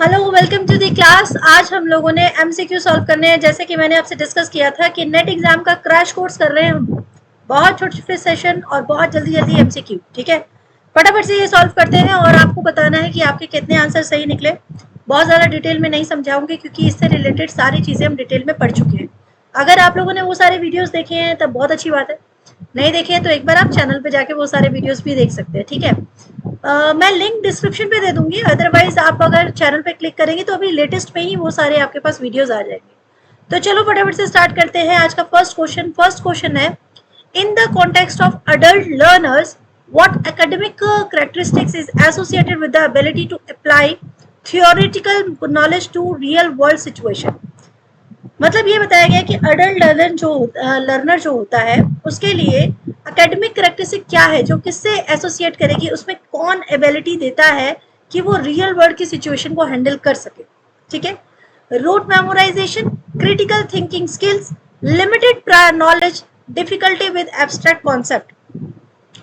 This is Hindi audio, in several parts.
Hello, welcome to the class. आज हम लोगों ने एमसीक्यू सॉल्व करने हैं। जैसे कि मैंने आपसे डिस्कस किया था कि नेट एग्जाम का क्रैश कोर्स कर रहे हैं हम, बहुत छोटे छोटे सेशन और बहुत जल्दी जल्दी एमसीक्यू। ठीक है, फटाफट से ये सॉल्व करते हैं और आपको बताना है कि आपके कितने आंसर सही निकले। बहुत ज़्यादा डिटेल में नहीं समझाऊंगी क्योंकि इससे रिलेटेड सारी चीज़ें हम डिटेल में पढ़ चुके हैं। अगर आप लोगों ने वो सारे वीडियोज़ देखे हैं तब बहुत अच्छी बात है, नहीं देखे हैं तो एक बार आप चैनल पे जाके वो सारे वीडियोज़ भी देख सकते हैं। ठीक है, मैं लिंक डिस्क्रिप्शन पे दे दूंगी, अदरवाइज आप अगर चैनल पे क्लिक करेंगे तो अभी लेटेस्ट में ही वो सारे आपके पास वीडियोस आ जाएंगे। तो चलो फटाफट से स्टार्ट करते हैं आज का फर्स्ट क्वेश्चन है, in the context of adult learners what academic characteristics is associated with the ability to apply theoretical knowledge to real world situation. मतलब ये बताया गया कि अडल्ट लर्नर जो होता है उसके लिए एकेडमिक करेक्टरिस्टिक क्या है, जो किससे एसोसिएट करेगी, उसमें कौन एबिलिटी देता है कि वो रियल वर्ल्ड की सिचुएशन को हैंडल कर सके। ठीक है, rote memorization, critical thinking skills, limited prior knowledge, difficulty with abstract concept.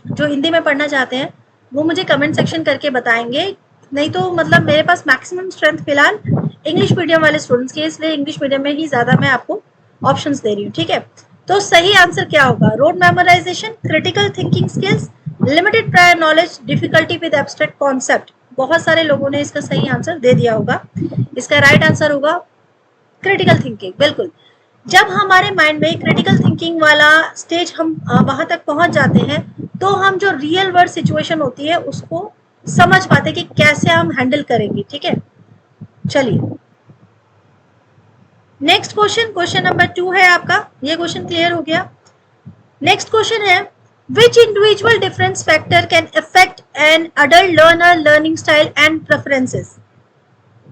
जो हिंदी में पढ़ना चाहते हैं वो मुझे कमेंट सेक्शन करके बताएंगे, नहीं तो मतलब मेरे पास मैक्सिमम स्ट्रेंथ फिलहाल इंग्लिश मीडियम वाले स्टूडेंट्स के, इसलिए इंग्लिश मीडियम में ही ज्यादा मैं आपको ऑप्शंस दे रही हूँ। ठीक है, तो सही आंसर क्या होगा? Road memorisation, critical thinking skills, limited prior knowledge, difficulty with abstract concept. बहुत सारे लोगों ने इसका सही आंसर दे दिया होगा। इसका राइट आंसर होगा क्रिटिकल थिंकिंग। बिल्कुल, जब हमारे माइंड में क्रिटिकल थिंकिंग वाला स्टेज हम वहां तक पहुंच जाते हैं तो हम जो रियल वर्ल्ड सिचुएशन होती है उसको समझ पाते कि कैसे हम हैंडल करेंगे। ठीक है, चलिए नेक्स्ट क्वेश्चन नंबर 2 है आपका। ये क्वेश्चन क्लियर हो गया। नेक्स्ट क्वेश्चन है, which individual difference factor can affect an adult learner learning style and preferences.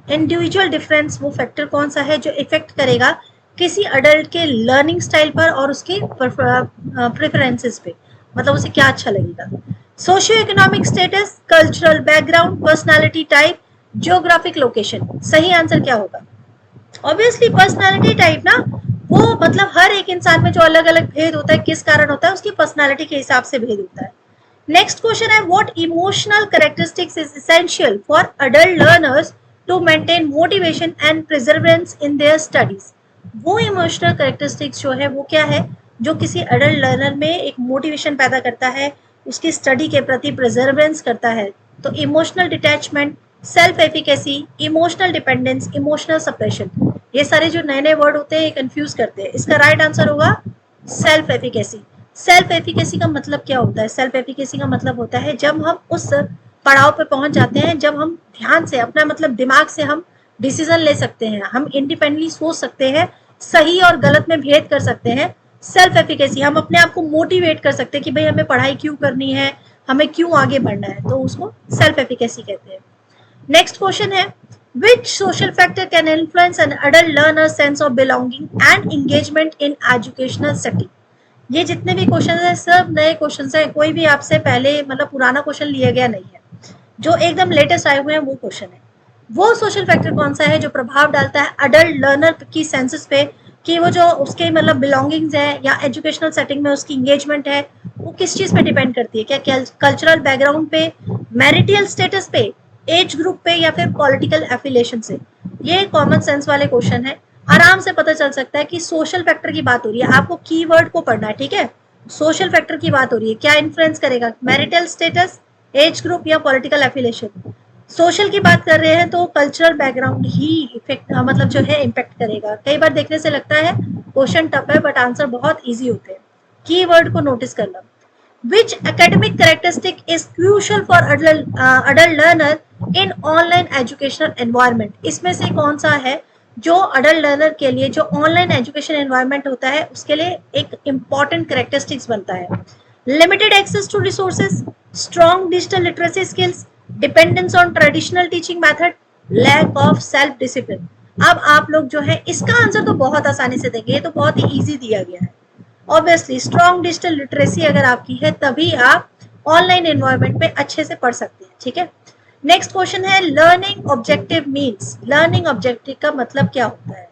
Individual difference वो फैक्टर कौन सा है जो इफेक्ट करेगा किसी अडल्ट के लर्निंग स्टाइल पर और उसके प्रेफरेंसेस पे, मतलब उसे क्या अच्छा लगेगा। Socio economic status, cultural background, personality type, geographic location. सही आंसर क्या होगा? ऑब्वियसली पर्सनालिटी टाइप ना, वो मतलब हर एक इंसान में जो अलग अलग भेद होता है किस कारण होता है, उसकी पर्सनालिटी के हिसाब से भेद होता है। नेक्स्ट क्वेश्चन है, what emotional characteristics is essential for adult learners to maintain motivation and perseverance in their studies. वो इमोशनल कैरेक्टरिस्टिक्स जो है वो क्या है जो किसी अडल्ट लर्नर में एक मोटिवेशन पैदा करता है, उसकी स्टडी के प्रति प्रिजर्वेंस करता है। तो emotional detachment, self efficacy, emotional dependence, emotional suppression, ये सारे जो नए नए वर्ड होते हैं ये कंफ्यूज करते हैं। इसका राइट आंसर होगा सेल्फ एफिकेसी। सेल्फ एफिकेसी का मतलब क्या होता है? सेल्फ एफिकेसी का मतलब होता है जब हम उस पड़ाव पे पहुंच जाते हैं जब हम ध्यान से अपना मतलब दिमाग से हम डिसीजन ले सकते हैं, हम इंडिपेंडेंटली सोच सकते हैं, सही और गलत में भेद कर सकते हैं। सेल्फ एफिकेसी, हम अपने आप को मोटिवेट कर सकते हैं कि भाई हमें पढ़ाई क्यों करनी है, हमें क्यों आगे बढ़ना है, तो उसको सेल्फ एफिकेसी कहते हैं। नेक्स्ट क्वेश्चन है, which social factor can influence an adult learner's sense of belonging and engagement in educational setting। ये जितने भी क्वेश्चन है सब नए क्वेश्चन है, कोई भी आपसे पहले मतलब पुराना क्वेश्चन लिया गया नहीं है, जो एकदम लेटेस्ट आए हुए हैं वो क्वेश्चन है। वो सोशल फैक्टर कौन सा है जो प्रभाव डालता है अडल्ट लर्नर की सेंसेस पे कि वो जो उसके मतलब बिलोंगिंग्स है या एजुकेशनल सेटिंग में उसकी एंगेजमेंट है वो किस चीज पे डिपेंड करती है? क्या कल्चरल बैकग्राउंड पे, मैरिटल स्टेटस पे, एज ग्रुप पे, या फिर पॉलिटिकल एफिलिएशन से? ये कॉमन सेंस वाले क्वेश्चन है, आराम से पता चल सकता है कि सोशल फैक्टर की बात हो रही है। आपको कीवर्ड को पढ़ना है। ठीक है, सोशल फैक्टर की बात हो रही है, क्या इन्फ्लुएंस करेगा? मैरिटल स्टेटस, एज ग्रुप या पॉलिटिकल एफिलिएशन। सोशल की बात कर रहे हैं तो कल्चरल बैकग्राउंड ही इफेक्ट मतलब जो है इम्पैक्ट करेगा। कई बार देखने से लगता है क्वेश्चन टफ है बट आंसर बहुत इजी होते हैं। कीवर्ड को नोटिस करना। Which academic characteristic is crucial for adult learner in online educational environment? इसमें से कौन सा है जो अडल्ट लर्नर के लिए, जो ऑनलाइन एजुकेशन एनवायरनमेंट होता है उसके लिए एक इम्पॉर्टेंट कैरेक्टरिस्टिक्स बनता है? Limited access to resources, strong digital literacy skills, dependence on traditional teaching method, lack of self discipline. अब आप लोग जो है इसका आंसर तो बहुत आसानी से देंगे, ये तो बहुत ही ईजी दिया गया है। ऑब्वियसली स्ट्रॉन्ग डिजिटल लिटरेसी अगर आपकी है तभी आप ऑनलाइन एनवायरनमेंट में अच्छे से पढ़ सकते हैं। ठीक है, नेक्स्ट क्वेश्चन है, learning objective means. Learning objective का मतलब क्या होता है?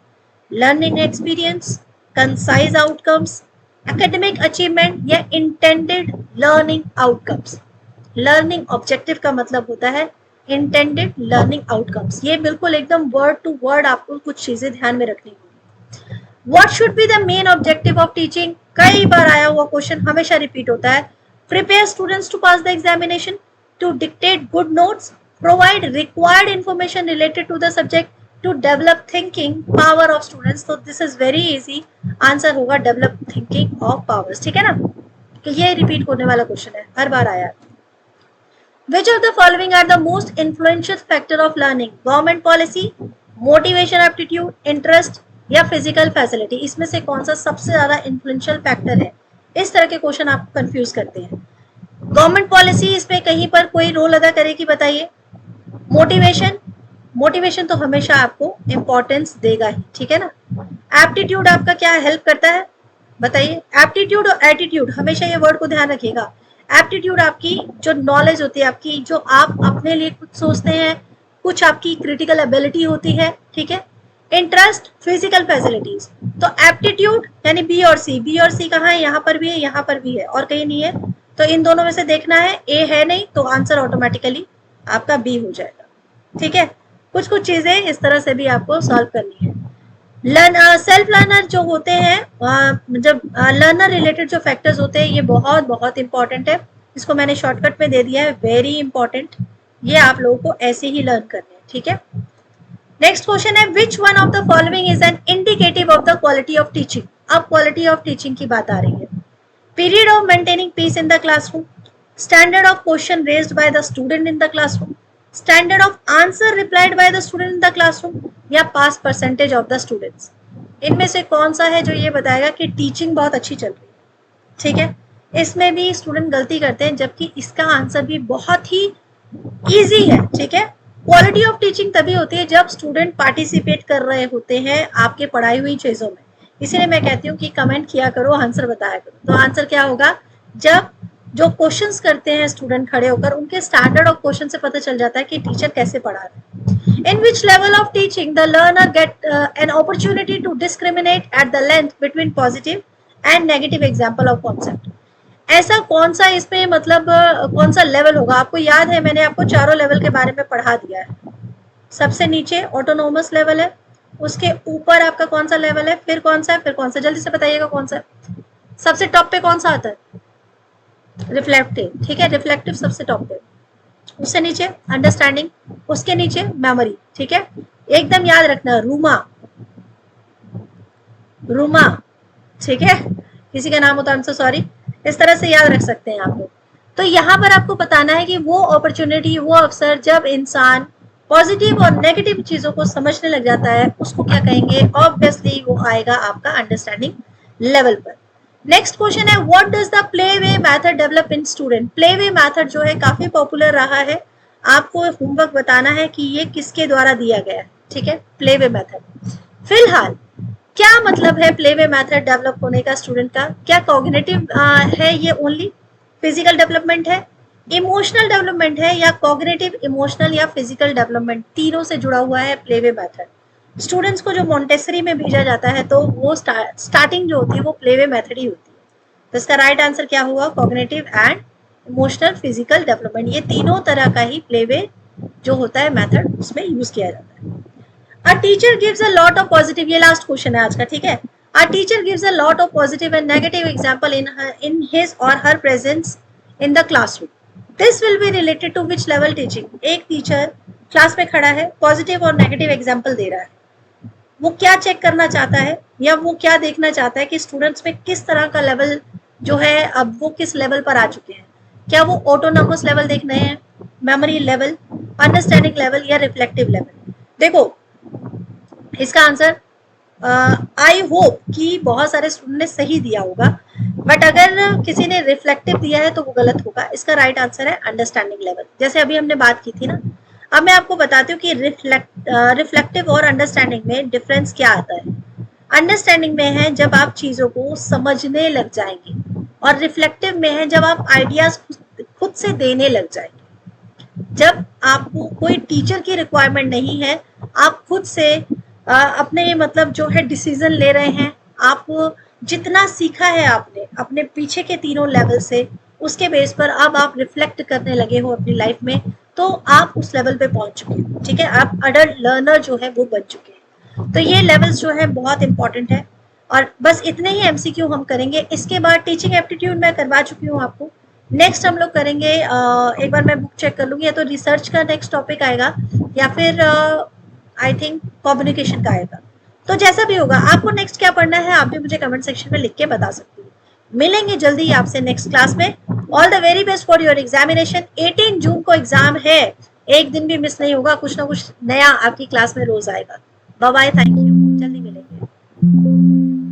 Learning experience, concise outcomes, academic achievement या intended learning outcomes. Learning objective का मतलब होता है इंटेंडेड लर्निंग आउटकम्स। ये बिल्कुल एकदम वर्ड टू वर्ड आपको कुछ चीजें ध्यान में रखनी होगी। What should be the main objective of teaching, कई बार आया हुआ क्वेश्चन, हमेशा रिपीट होता है। Prepare students to pass the examination, to dictate good notes, provide required information related to the subject, to develop thinking power of students. तो this is very easy, answer होगा डेवलप थिंकिंग ऑफ पावर्स, ठीक है ना। तो ये रिपीट होने वाला क्वेश्चन है, हर बार आया। Which of the following are the most influential factor of learning? Government policy, motivation, aptitude, interest या physical facility? इसमें से कौन सा सबसे ज्यादा influential factor है? इस तरह के क्वेश्चन आपको कंफ्यूज करते हैं। गवर्नमेंट पॉलिसी इसमें कहीं पर कोई रोल अदा करेगी, बताइए। मोटिवेशन, मोटिवेशन तो हमेशा आपको इंपॉर्टेंस देगा ही, ठीक है ना। एप्टीट्यूड आपका क्या हेल्प करता है, बताइए। एप्टीट्यूड और एटीट्यूड, हमेशा ये वर्ड को ध्यान रखिएगा। एप्टीट्यूड आपकी जो नॉलेज होती है, आपकी जो आप अपने लिए कुछ सोचते हैं, कुछ आपकी क्रिटिकल एबिलिटी होती है, ठीक है। Interest, physical facilities. तो एप्टीट्यूड यानी बी और सी, बी और सी कहाँ है, यहाँ पर भी है, यहाँ पर भी है, और कहीं नहीं है। तो इन दोनों में से देखना है, ए है नहीं तो आंसर ऑटोमेटिकली आपका बी हो जाएगा, ठीक है। कुछ कुछ चीजें इस तरह से भी आपको सॉल्व करनी है। सेल्फ लर्नर जो होते हैं, जब लर्नर रिलेटेड जो फैक्टर्स होते हैं, ये बहुत बहुत इंपॉर्टेंट है। इसको मैंने शॉर्टकट में दे दिया है, वेरी इंपॉर्टेंट। ये आप लोगों को ऐसे ही लर्न करने हैं, ठीक है। नेक्स्ट क्वेश्चन है, which one of the following is an indicative of the quality of teaching. अब क्वालिटी ऑफ टीचिंग की बात आ रही है। Period of maintaining peace in the classroom, standard of question raised by the student in the classroom, standard of answer replied by the student in the classroom, या pass percentage of the students. इनमें से कौन सा है जो ये बताएगा कि टीचिंग बहुत अच्छी चल रही है, ठीक है। इसमें भी स्टूडेंट गलती करते हैं, जबकि इसका आंसर भी बहुत ही इजी है, ठीक है। क्वालिटी ऑफ टीचिंग तभी होती है जब स्टूडेंट पार्टिसिपेट कर रहे होते हैं आपके पढ़ाई हुई चीजों में। इसीलिए मैं कहती हूँ कि कमेंट किया करो, आंसर बताया करो। तो आंसर क्या होगा, जब जो क्वेश्चंस करते हैं स्टूडेंट खड़े होकर, उनके स्टैंडर्ड ऑफ क्वेश्चन से पता चल जाता है कि टीचर कैसे पढ़ा रहे हैं। In which level of teaching the learner get an opportunity to discriminate at the length between positive and negative example of concept. ऐसा कौन सा इसमें मतलब कौन सा लेवल होगा, आपको याद है मैंने आपको चारों लेवल के बारे में पढ़ा दिया है। सबसे नीचे ऑटोनोमस लेवल है, उसके ऊपर आपका कौन सा लेवल है, फिर कौन सा है, फिर कौन सा, जल्दी से बताइएगा कौन सा है। सबसे टॉप पे कौन सा आता है, रिफ्लेक्टिव, ठीक है। रिफ्लेक्टिव सबसे टॉप पे, उससे नीचे अंडरस्टैंडिंग, उसके नीचे मेमोरी, ठीक है। एकदम याद रखना, रूमा, रूमा, ठीक है। किसी का नाम होता है, सॉरी, इस तरह से याद रख सकते हैं आप लोग। तो यहाँ पर आपको बताना है कि वो अपॉर्चुनिटी, वो अवसर जब इंसान पॉजिटिव और नेगेटिव चीजों को समझने लग जाता है, उसको क्या कहेंगे, ऑब्वियसली वो आएगा आपका अंडरस्टैंडिंग लेवल पर। नेक्स्ट क्वेश्चन है, what does the play way method develop in student. Play way method जो है काफी पॉपुलर रहा है, आपको होमवर्क बताना है कि ये किसके द्वारा दिया गया है, ठीक है। प्ले वे मेथड, फिलहाल क्या मतलब है प्ले वे मेथड डेवलप होने का स्टूडेंट का, क्या कॉग्निटिव है ये ओनली, फिजिकल डेवलपमेंट है, इमोशनल डेवलपमेंट है, या कॉग्निटिव, इमोशनल या फिजिकल डेवलपमेंट, तीनों से जुड़ा हुआ है प्ले वे मेथड। स्टूडेंट्स को जो मॉन्टेसरी में भेजा जाता है तो वो स्टार्टिंग जो होती है वो प्ले वे मेथड ही होती है। तो इसका राइट आंसर क्या हुआ, cognitive and emotional physical development, ये तीनों तरह का ही प्ले वे जो होता है मेथड उसमें यूज किया जाता है। A teacher gives a lot of positive, ये लास्ट क्वेश्चन है आज का, ठीक है। A teacher gives a lot of positive and negative example in his or her presence in the classroom. This will be related to which level teaching? एक टीचर क्लास में खड़ा है, पॉजिटिव और नेगेटिव एग्जाम्पल दे रहा है, वो क्या चेक करना चाहता है या वो क्या देखना चाहता है कि स्टूडेंट्स में किस तरह का लेवल जो है, अब वो किस लेवल पर आ चुके हैं। क्या वो ऑटोनोमस लेवल देख रहे हैं, मेमोरी लेवल, अंडरस्टैंडिंग लेवल, या रिफ्लेक्टिव लेवल। देखो इसका आंसर आई होप कि बहुत सारे स्टूडेंट ने सही दिया होगा, बट अगर किसी ने रिफ्लेक्टिव दिया है तो वो गलत होगा। इसका राइट आंसर है अंडरस्टैंडिंग लेवल, जैसे अभी हमने बात की थी ना। अब मैं आपको बताती हूँ कि रिफ्लेक्टिव और अंडरस्टैंडिंग में डिफरेंस क्या आता है। अंडरस्टैंडिंग में है जब आप चीजों को समझने लग जाएंगे, और रिफ्लेक्टिव में है जब आप आइडियाज खुद से देने लग जाएंगे। जब आपको कोई टीचर की रिक्वायरमेंट नहीं है, आप खुद से अपने मतलब जो है डिसीजन ले रहे हैं, आप जितना सीखा है आपने अपने पीछे के तीनों लेवल से, उसके बेस पर अब आप रिफ्लेक्ट करने लगे हो अपनी लाइफ में, तो आप उस लेवल पे पहुंच चुके हैं, ठीक है, आप अडल्ट लर्नर जो है वो बन चुके हैं। तो ये लेवल्स जो है बहुत इंपॉर्टेंट है। और बस इतने ही एमसीक्यू हम करेंगे, इसके बाद टीचिंग एप्टीट्यूड मैं करवा चुकी हूँ आपको। नेक्स्ट हम लोग करेंगे, एक बार मैं बुक चेक कर लूंगी, या तो रिसर्च का नेक्स्ट टॉपिक आएगा या फिर आई थिंक कम्युनिकेशन का आएगा। तो जैसा भी होगा, आपको नेक्स्ट क्या पढ़ना है आप भी मुझे कमेंट सेक्शन में लिख के बता सकती हो। मिलेंगे जल्दी ही आपसे नेक्स्ट क्लास में। All the very best for your examination. 18 जून को एग्जाम है, एक दिन भी मिस नहीं होगा, कुछ ना कुछ नया आपकी क्लास में रोज आएगा। बाय बाय, थैंक यू, जल्दी मिलेंगे।